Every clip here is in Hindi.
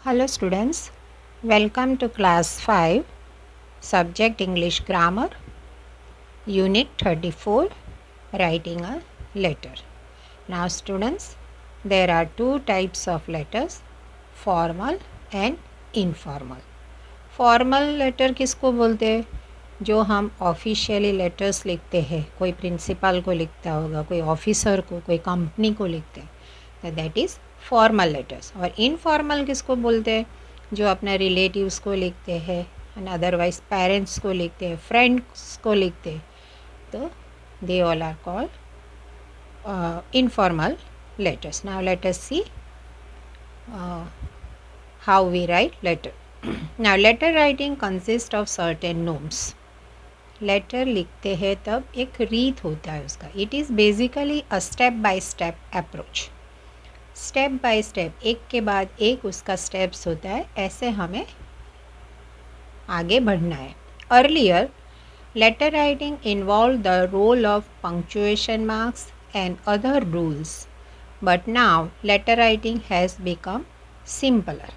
Hello students, welcome to class 5, subject English grammar, unit 34, writing a letter. Now students, there are two types of letters, formal and informal. Formal letter किसको बोलते हैं? जो हम ऑफिशियली लेटर्स लिखते हैं, कोई प्रिंसिपल को लिखता होगा, कोई ऑफिसर को, कोई कंपनी को लिखते हैं, तो दैट इज़ फॉर्मल लेटर्स. और इनफॉर्मल किसको बोलते हैं? जो अपने रिलेटिव्स को लिखते हैं एंड अदरवाइज पेरेंट्स को लिखते हैं, फ्रेंड्स को लिखते हैं, तो they all are called informal letters. Now let us see how we write letter. Now letter writing consists of certain norms. Letter लिखते हैं तब एक रीत होता है उसका. It is basically a step by step approach. Step by step, एक के बाद एक उसका स्टेप्स होता है, ऐसे हमें आगे बढ़ना है. Earlier letter writing involve the role of punctuation marks and other rules, but now letter writing has become simpler.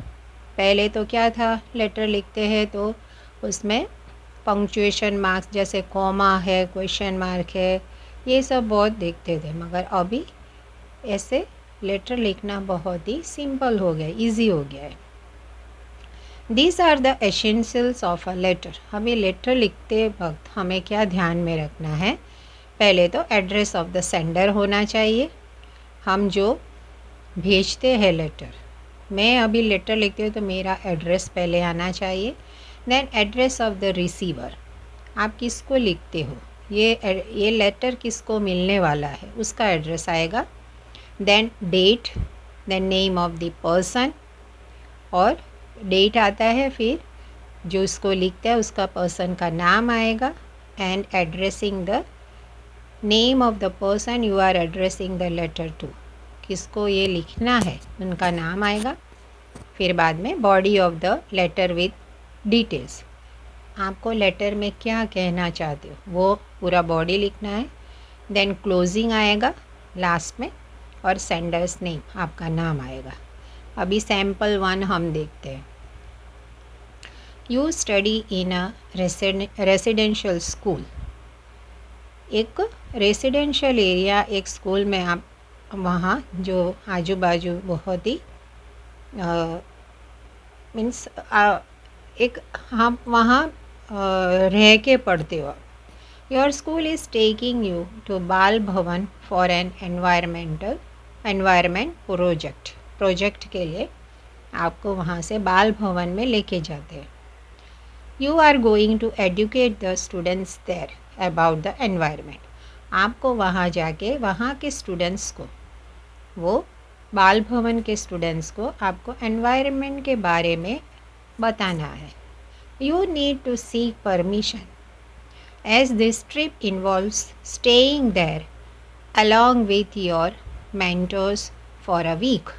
पहले तो क्या था, लेटर लिखते हैं तो उसमें पंक्चुएशन मार्क्स जैसे कॉमा है, क्वेश्चन मार्क है, ये सब बहुत देखते थे, मगर अभी ऐसे लेटर लिखना बहुत ही सिंपल हो गया, इजी हो गया है. These are the essentials of a letter. हमें लेटर लिखते वक्त हमें क्या ध्यान में रखना है? पहले तो एड्रेस ऑफ द सेंडर होना चाहिए. हम जो भेजते हैं लेटर, मैं अभी लेटर लिखती हूँ तो मेरा एड्रेस पहले आना चाहिए. Then address of the receiver, आप किसको लिखते हो, ये लेटर किसको मिलने वाला है, उसका एड्रेस आएगा. Then date, then name of the person, और डेट आता है, फिर जो इसको लिखता है उसका पर्सन का नाम आएगा. And addressing the name of the person you are addressing the letter to, किसको ये लिखना है उनका नाम आएगा. फिर बाद में body of the letter with details, आपको लेटर में क्या कहना चाहते हो वो पूरा बॉडी लिखना है. देन क्लोजिंग आएगा लास्ट में, और सेंडर्स नेम, आपका नाम आएगा. अभी सैम्पल 1 हम देखते हैं. You study in a residential school. एक रेसिडेंशियल एरिया, एक स्कूल में आप वहाँ जो आजू बाजू बहुत ही मीन्स एक हम वहाँ रह के पढ़ते हो. Your school is taking you to Bal Bhavan for an environment project के लिए आपको वहाँ से बाल भवन में लेके जाते हैं. You are going to educate the students there about the environment. आपको वहाँ जाके वहाँ के स्टूडेंट्स को, वो बाल भवन के स्टूडेंट्स को आपको एनवायरनमेंट के बारे में बताना है. You need to seek permission as this trip involves staying there along with your mentors for a week.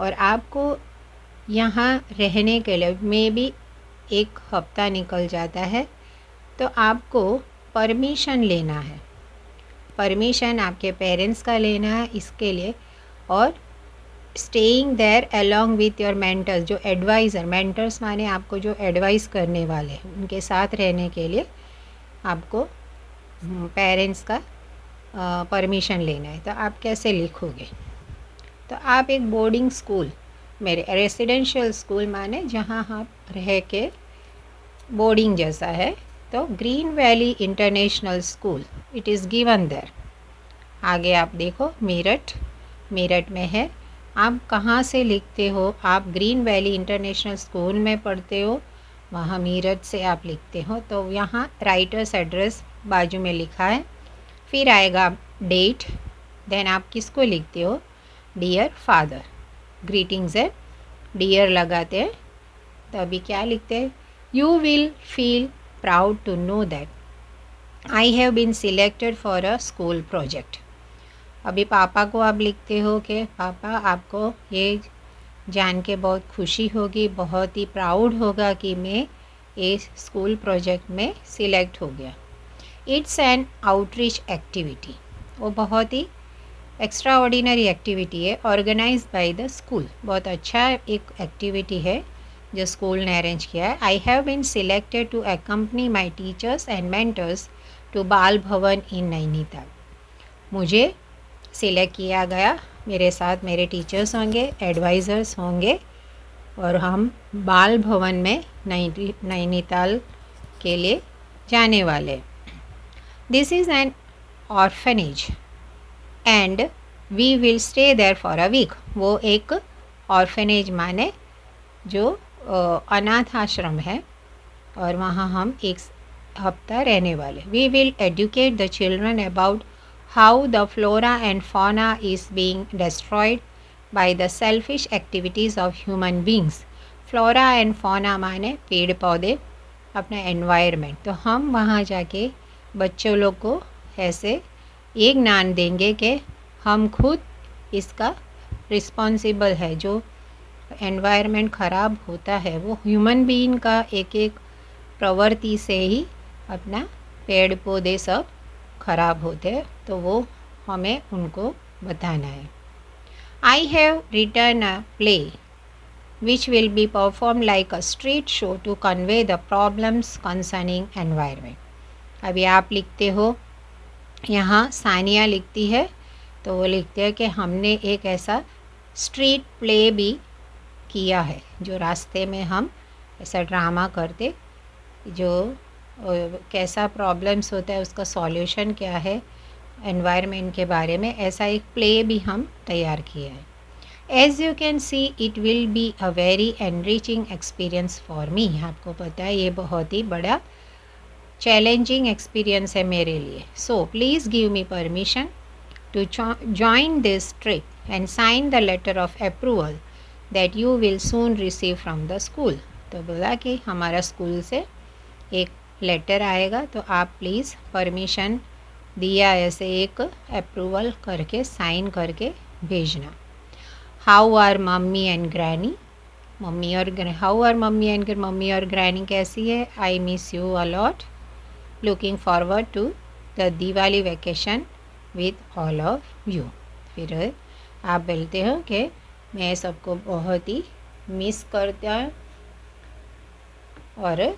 और आपको यहाँ रहने के लिए मे बी एक हफ्ता निकल जाता है, तो आपको परमिशन लेना है. परमिशन आपके पेरेंट्स का लेना है इसके लिए. और staying there along with your mentors, जो एडवाइज़र, मेंटर्स माने आपको जो एडवाइस करने वाले हैं, उनके साथ रहने के लिए आपको पेरेंट्स का परमिशन लेना है. तो आप कैसे लिखोगे? तो आप एक बोर्डिंग स्कूल, मेरे रेसिडेंशियल स्कूल माने जहाँ आप रह के बोर्डिंग जैसा है, तो Green Valley International School it is given there. आगे आप देखो मेरठ में है. आप कहाँ से लिखते हो? आप ग्रीन वैली इंटरनेशनल स्कूल में पढ़ते हो, वहाँ मेरठ से आप लिखते हो. तो यहाँ राइटर्स एड्रेस बाजू में लिखा है. फिर आएगा डेट. देन आप किसको लिखते हो? डियर फादर, ग्रीटिंग्स है, डियर लगाते हैं. तो अभी क्या लिखते हैं? You will feel proud to know that I have been selected for a school project. अभी पापा को आप लिखते हो कि पापा, आपको ये जान के बहुत खुशी होगी, बहुत ही प्राउड होगा कि मैं इस स्कूल प्रोजेक्ट में सिलेक्ट हो गया. It's an outreach activity. वो बहुत ही एक्स्ट्रा ऑर्डिनरी एक्टिविटी है, ऑर्गेनाइज बाय द स्कूल। बहुत अच्छा एक एक्टिविटी है जो स्कूल ने अरेंज किया है। I have been selected to accompany my teachers and mentors to Bal Bhavan इन नैनीताल। मुझे सिलेक्ट किया गया, मेरे साथ मेरे टीचर्स होंगे, एडवाइज़र्स होंगे और हम बाल भवन में नैनीताल के लिए जाने वाले। This is an orphanage and we will stay there for a week. वो एक ऑर्फनेज माने जो अनाथ आश्रम है और वहाँ हम एक हफ्ता रहने वाले। We will educate the children about how the flora and fauna is being destroyed by the selfish activities of human beings. Flora and fauna माने पेड़ पौधे, अपना एनवायरनमेंट। तो हम वहाँ जाके बच्चों लोग को ऐसे एक ज्ञान देंगे कि हम खुद इसका रिस्पॉन्सिबल है। जो एनवायरनमेंट ख़राब होता है वो ह्यूमन बीइंग का एक एक प्रवृत्ति से ही अपना पेड़ पौधे सब खराब होते हैं, तो वो हमें उनको बताना है। I have written a play which will be performed like a street show to convey the problems concerning environment। अभी आप लिखते हो, यहाँ सानिया लिखती है तो वो लिखते हैं कि हमने एक ऐसा स्ट्रीट प्ले भी किया है, जो रास्ते में हम ऐसा ड्रामा करते, जो कैसा प्रॉब्लम्स होता है उसका सॉल्यूशन क्या है एनवायरनमेंट के बारे में, ऐसा एक प्ले भी हम तैयार किया है। As you can see, it will be a very enriching experience for me। आपको पता है ये बहुत ही बड़ा चैलेंजिंग एक्सपीरियंस है मेरे लिए। So please give me permission to join this trip and sign the letter of approval that you will soon receive from the school। तो बोला कि हमारा स्कूल से एक लेटर आएगा तो आप प्लीज़ परमिशन दिया ऐसे एक अप्रूवल करके साइन करके भेजना। How are mummy and granny. Mummy और how are mummy and mummy और ग्रैनी कैसी है। I miss you a lot, looking forward to the Diwali vacation with all of you. फिर आप बोलते हो कि मैं सबको बहुत ही मिस करता हूँ और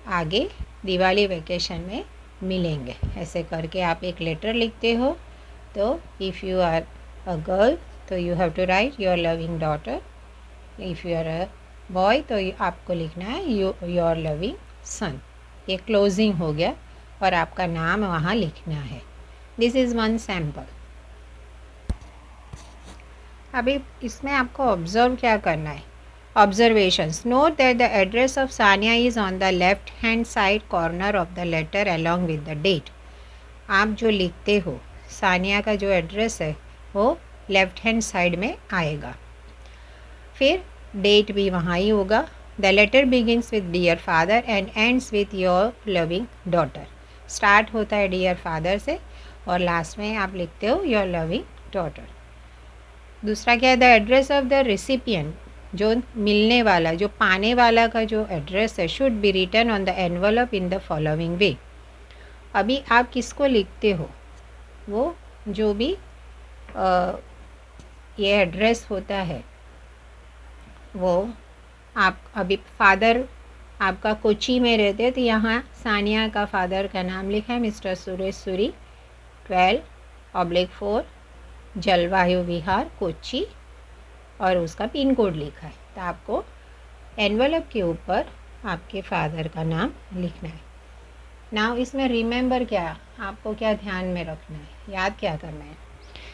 आगे दिवाली वेकेशन में मिलेंगे, ऐसे करके आप एक लेटर लिखते हो। तो if you are a girl तो you have to write your loving daughter, if you are a boy तो आपको लिखना है योर लविंग सन। ये क्लोजिंग हो गया और आपका नाम वहाँ लिखना है। This is one sample. अभी इसमें आपको ऑब्ज़र्व क्या करना है। Observations. Note that the address of Sania is on the left hand side corner of the letter along with the date. आप जो लिखते हो सानिया का जो एड्रेस है वो लेफ्ट हैंड साइड में आएगा, फिर डेट भी वहाँ ही होगा। The letter begins with dear father and ends with your loving daughter. Start होता है डियर फादर से और लास्ट में आप लिखते हो योर लविंग डॉटर। दूसरा क्या है, the address of the recipient, जो मिलने वाला जो पाने वाला का जो एड्रेस है, should be written on the envelope in the following way. अभी आप किसको लिखते हो, वो जो भी ये एड्रेस होता है वो आप अभी फादर आपका कोची में रहते तो यहाँ सानिया का फादर का नाम लिखा है मिस्टर सुरेश सूरी, 12/4 जलवायु विहार कोची, और उसका पिन कोड लिखा है। तो आपको एनवलप के ऊपर आपके फादर का नाम लिखना है। नाउ इसमें रिमेंबर क्या, आपको क्या ध्यान में रखना है, याद क्या करना है।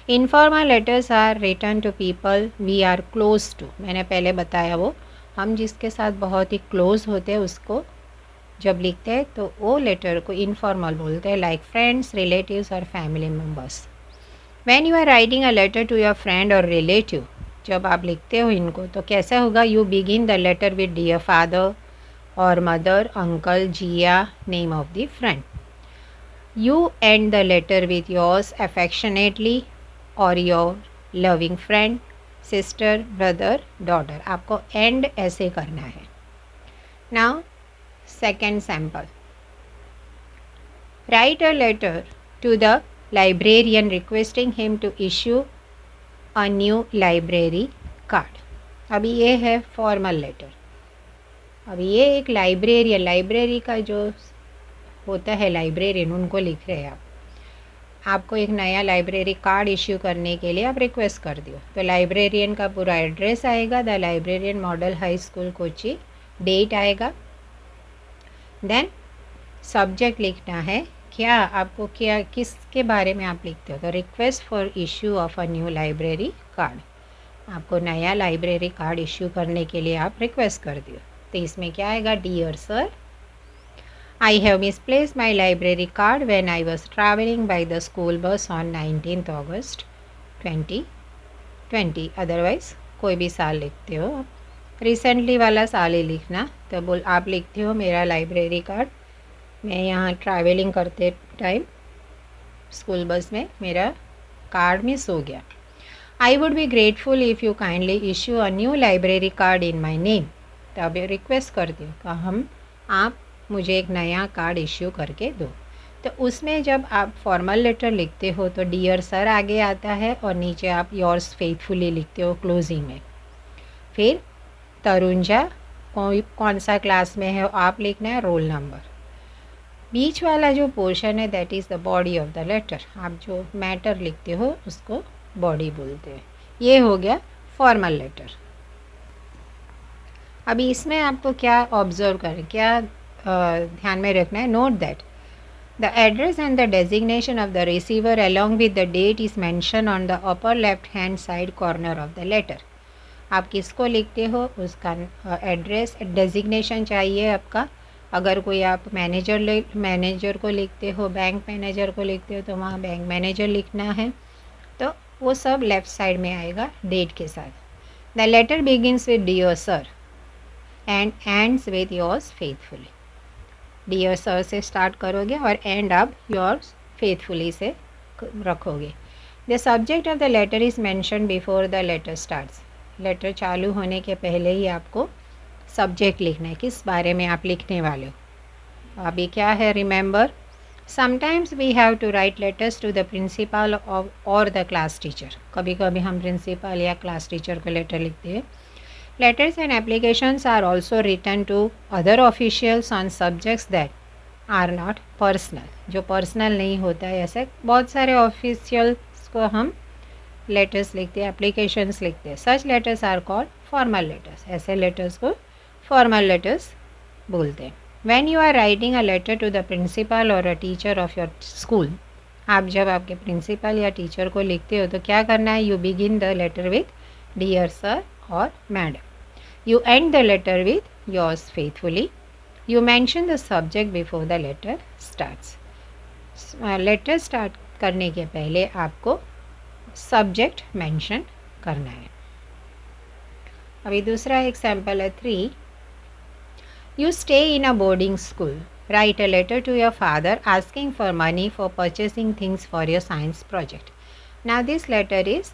Informal letters are written to people we are close to. मैंने पहले बताया वो हम जिसके साथ बहुत ही क्लोज होते हैं उसको जब लिखते हैं तो वो लेटर को इनफॉर्मल बोलते हैं, लाइक फ्रेंड्स, रिलेटिव्स और family members. When you are writing a letter to your friend और रिलेटिव, जब आप लिखते हो इनको तो कैसा होगा, you begin the letter with dear father और mother, uncle, Jiya, name of the friend. You end the letter with yours affectionately और your loving friend, sister, brother, daughter. आपको एंड ऐसे करना है। Now second sample, write a letter to the librarian requesting him to issue a new library card. अभी ये है फॉर्मल लेटर। अभी ये एक लाइब्रेरियन, लाइब्रेरी का जो होता है लाइब्रेरियन, उनको लिख रहे हैं आप। आपको एक नया लाइब्रेरी कार्ड इश्यू करने के लिए आप रिक्वेस्ट कर दियो। तो लाइब्रेरियन का पूरा एड्रेस आएगा, the librarian Model High School Kochi, date आएगा, देन सब्जेक्ट लिखना है। क्या आपको क्या किसके बारे में आप लिखते हो? तो request for issue of a new library card, आपको नया लाइब्रेरी कार्ड इश्यू करने के लिए आप रिक्वेस्ट कर दियो। तो इसमें क्या आएगा? Dear sir, I have misplaced my library card when I was travelling by the school bus on 19 August 2020। Otherwise कोई भी साल लिखते हो, रिसेंटली वाला साल ही लिखना। तो आप लिखते हो मेरा लाइब्रेरी कार्ड, मैं यहाँ ट्रैवलिंग करते टाइम स्कूल बस में मेरा कार्ड मिस हो गया। I would be grateful if you kindly issue a new library card in my name. तो अब रिक्वेस्ट करती हूँ कि आप मुझे एक नया कार्ड इश्यू करके दो। तो उसमें जब आप फॉर्मल लेटर लिखते हो तो डियर सर आगे आता है और नीचे आप योर्स फेथफुली लिखते हो क्लोजिंग में। फिर तरुंजा कौन सा क्लास में है आप लिखना है, रोल नंबर। बीच वाला जो पोर्शन है that is the body of the letter. आप जो मैटर लिखते हो उसको बॉडी बोलते हैं। ये हो गया फॉर्मल लेटर। अभी इसमें आपको क्या ऑब्जर्व करें, क्या ध्यान में रखना है? Note that the address and the designation of the receiver along with the date is mention on the upper left hand side corner of the letter. आप किसको लिखते हो उसका एड्रेस, डेजिग्नेशन चाहिए आपका। अगर कोई आप मैनेजर को लिखते हो, बैंक मैनेजर को लिखते हो, तो वहाँ बैंक मैनेजर लिखना है। तो वो सब लेफ़्ट साइड में आएगा डेट के साथ। The letter begins with dear sir and ends with yours faithfully. Dear sir से स्टार्ट करोगे और एंड आप योर्स फेथफुली से रखोगे। The subject of the letter is mention before the letter starts. Letter चालू होने के पहले ही आपको सब्जेक्ट लिखना है, किस बारे में आप लिखने वाले हो। अभी क्या है? Remember, sometimes we have to write letters to the principal और द क्लास टीचर। कभी कभी हम प्रिंसिपल या क्लास टीचर को लेटर लिखते हैं। Letters and applications are also written to other officials on subjects that are not personal. जो पर्सनल नहीं होता है, ऐसे बहुत सारे ऑफिशियल्स को हम लेटर्स लिखते हैं, एप्लीकेशंस लिखते हैं। Such letters are called formal letters. ऐसे लेटर्स को फॉर्मल लेटर्स बोलते हैं। When you are writing a letter to the principal और a teacher of your school, आप जब आपके प्रिंसिपल या टीचर को लिखते हो तो क्या करना है? You begin the letter with dear sir और madam. You end the letter with yours faithfully. You mention the subject before the letter starts. Letter start करने के पहले आपको सब्जेक्ट मेंशन करना है। अभी दूसरा एग्जाम्पल है 3। You stay in a boarding school. Write a letter to your father asking for money for purchasing things for your science project. Now this letter is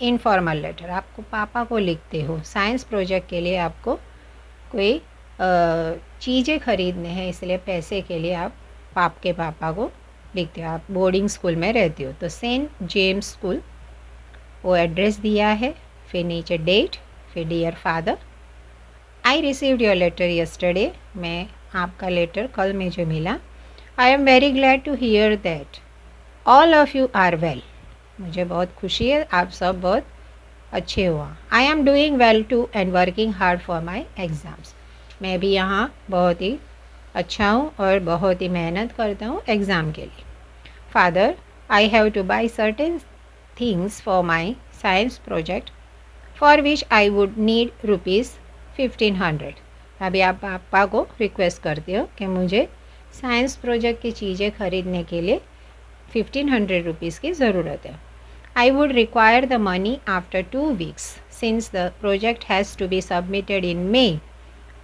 informal letter. आपको पापा को लिखते हो, साइंस प्रोजेक्ट के लिए आपको कोई चीज़ें खरीदने हैं, इसलिए पैसे के लिए आप आपके पापा को लिखते हो। आप बोर्डिंग स्कूल में रहते हो तो सेंट जेम्स स्कूल वो एड्रेस दिया है, फिर नीचे डेट, फिर dear father. I received your letter yesterday. मैं आपका लेटर कल मुझे मिला। I am very glad to hear that all of you are well. मुझे बहुत खुशी है आप सब बहुत अच्छे हो। I am doing well too and working hard for my exams. मैं भी यहाँ बहुत ही अच्छा हूँ और बहुत ही मेहनत करता हूँ एग्ज़ाम के लिए। Father, I have two by certain things for my science project for which I would need ₹1500। अभी आप पापा को रिक्वेस्ट करते हो कि मुझे साइंस प्रोजेक्ट की चीज़ें खरीदने के लिए 1500 रुपीज़ की ज़रूरत है। I would require the money after 2 weeks since the project has to be submitted in May.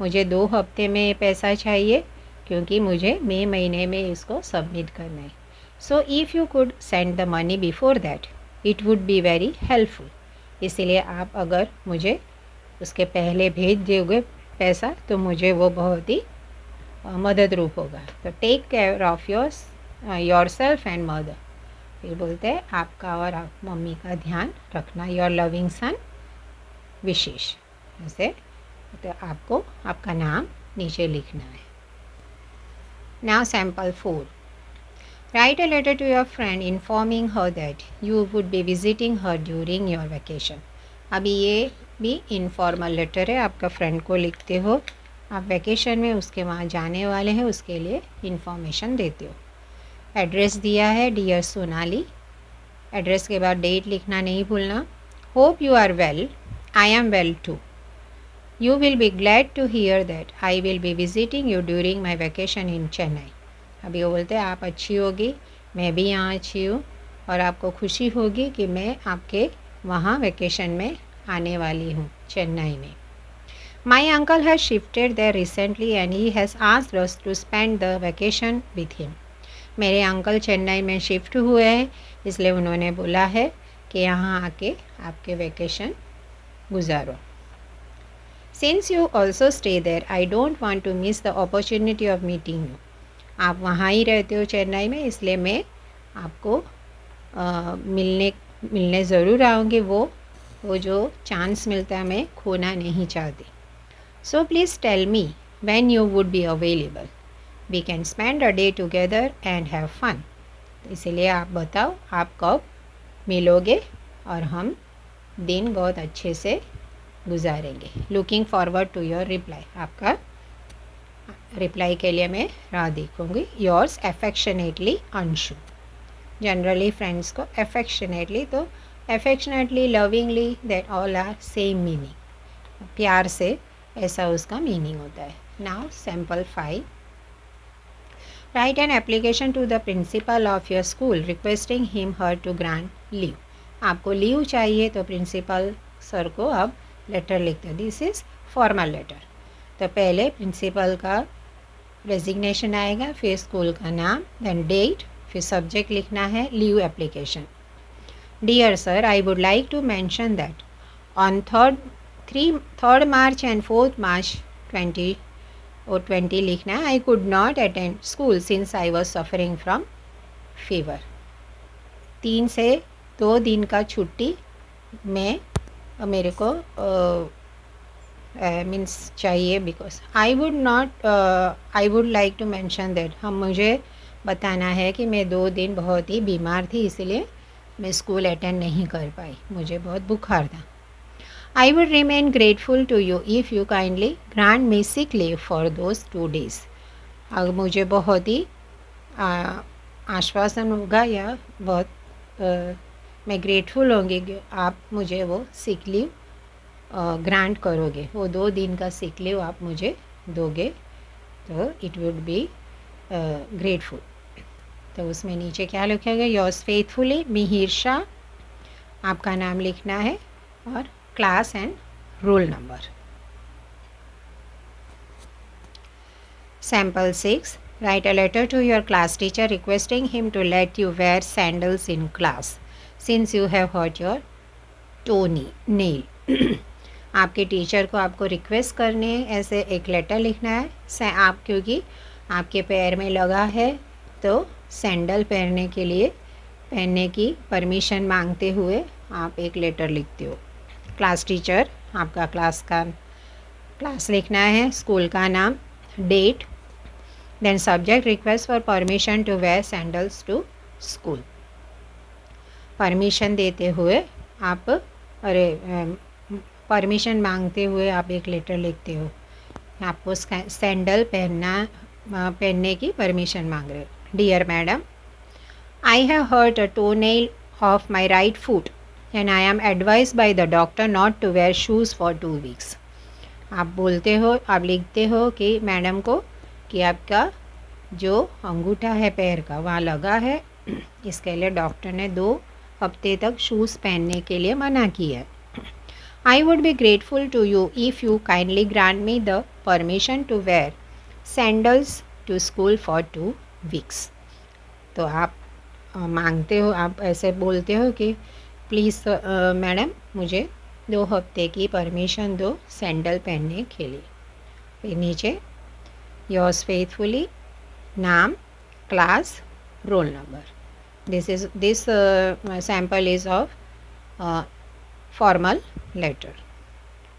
मुझे 2 हफ्ते में पैसा चाहिए क्योंकि मुझे मई महीने में इसको सबमिट करना है। So if you could send the money before that it would be very helpful. इसलिए आप अगर मुझे उसके पहले भेज दोगे पैसा तो मुझे वो बहुत ही मदद रूप होगा। तो take care of yourself and mother. फिर बोलते हैं आपका और आप मम्मी का ध्यान रखना, योर लविंग सन विशेष। ऐसे तो आपको आपका नाम नीचे लिखना है। Now sample 4, write a letter to your friend informing her that you would be visiting her during your vacation. अभी ये भी इनफॉर्मल लेटर है, आपका फ्रेंड को लिखते हो, आप वैकेशन में उसके वहाँ जाने वाले हैं, उसके लिए इन्फॉर्मेशन देते हो। एड्रेस दिया है डियर सोनाली, एड्रेस के बाद डेट लिखना नहीं भूलना। Hope you are well, I am well too. You will be glad to hear that I will be visiting you during my vacation in Chennai. अभी वो बोलते हैं आप अच्छी होगी, मैं भी यहाँ अच्छी हूँ, और आपको खुशी होगी कि मैं आपके वहाँ वैकेशन में आने वाली हूँ चेन्नई में। My uncle has shifted there recently and he has asked us to spend the vacation with him. मेरे अंकल चेन्नई में शिफ्ट हुए हैं, इसलिए उन्होंने बोला है कि यहाँ आके आपके वैकेशन गुजारो। Since you also stay there I don't want to miss the opportunity of meeting you. आप वहाँ ही रहते हो चेन्नई में, इसलिए मैं आपको मिलने ज़रूर आऊँगी। वो जो चांस मिलता है मैं खोना नहीं चाहती। So please tell me when you would be available, we can spend a day together and have fun. तो इसीलिए आप बताओ आप कब मिलोगे और हम दिन बहुत अच्छे से गुजारेंगे। Looking forward to your reply, आपका रिप्लाई के लिए मैं राह देखूँगी। Yours affectionately Anshu. Generally friends को एफेक्शनेटली, तो affectionately, lovingly, that all are same meaning. प्यार से ऐसा उसका मीनिंग होता है। Now sample 5, write an application to the principal of your school requesting him her to grant leave. आपको लीव चाहिए तो प्रिंसिपल सर को अब लेटर लिखते हैं। This is formal letter. तो पहले प्रिंसिपल का रेजिग्नेशन आएगा, फिर स्कूल का नाम, देन डेट, फिर सब्जेक्ट लिखना है leave application. Dear sir, I would like to mention that on 3rd March and 4th March 2020 लिखना है। I could not attend school since I was suffering from fever. 3 से 2 दिन का छुट्टी में मेरे को मीन्स चाहिए, because I would like to mention that, हम मुझे बताना है कि मैं 2 दिन बहुत ही बीमार थी, इसलिए मैं स्कूल अटेंड नहीं कर पाई, मुझे बहुत बुखार था। I would remain grateful to you if you kindly grant me sick leave for those 2 days। अगर मुझे बहुत ही आश्वासन होगा या बहुत मैं ग्रेटफुल होंगी कि आप मुझे वो सिक लीव ग्रांट करोगे, वो 2 दिन का सिक लीव आप मुझे दोगे, तो इट वुड बी ग्रेटफुल। तो उसमें नीचे क्या लिखेगा, योर्स फेथफुली मिहिर शाह, आपका नाम लिखना है और class and roll number. Sample 6, write a letter to your class teacher requesting him to let you wear sandals in class since you have hurt your toenail. आपके टीचर को आपको रिक्वेस्ट करनी है, ऐसे एक लेटर लिखना है। आप क्योंकि आपके पैर में लगा है तो सैंडल पहनने की परमिशन मांगते हुए आप एक लेटर लिखते हो। क्लास टीचर, आपका क्लास लिखना है, स्कूल का नाम, date, then subject request for permission to wear sandals to school. Permission देते हुए आप परमिशन मांगते हुए आप एक लेटर लिखते हो, आपको सैंडल पहनने की परमिशन मांग रहे हो। Dear madam, I have hurt a toenail of my right foot and I am advise by the doctor not to wear shoes for 2 weeks। आप लिखते हो कि मैडम को कि आपका जो अंगूठा है पैर का वहाँ लगा है, इसके लिए डॉक्टर ने 2 हफ्ते तक शूज़ पहनने के लिए मना किया है। I would be grateful to you if you kindly grant me the permission to wear sandals to school for 2 weeks। तो आप मांगते हो, आप ऐसे बोलते हो कि प्लीज़ मैडम मुझे 2 हफ्ते की परमिशन दो सैंडल पहनने के लिए। फिर नीचे योर्स फेथफुली, नाम, class, roll number. this sample is of formal letter.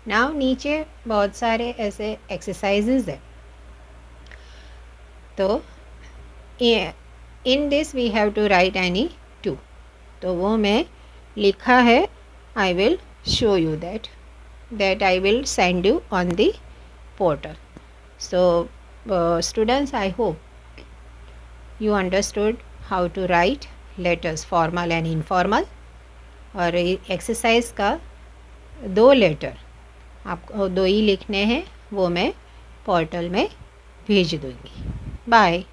Now नीचे बहुत सारे ऐसे exercises है, तो in this we have to write any two. तो वो मैं लिखा है, I will show you that I will send you on the portal. So students, I hope you understood how to write letters formal and informal. और एक्सरसाइज का 2 लेटर आपको 2 ही लिखने हैं, वो मैं पोर्टल में भेज दूँगी. बाय.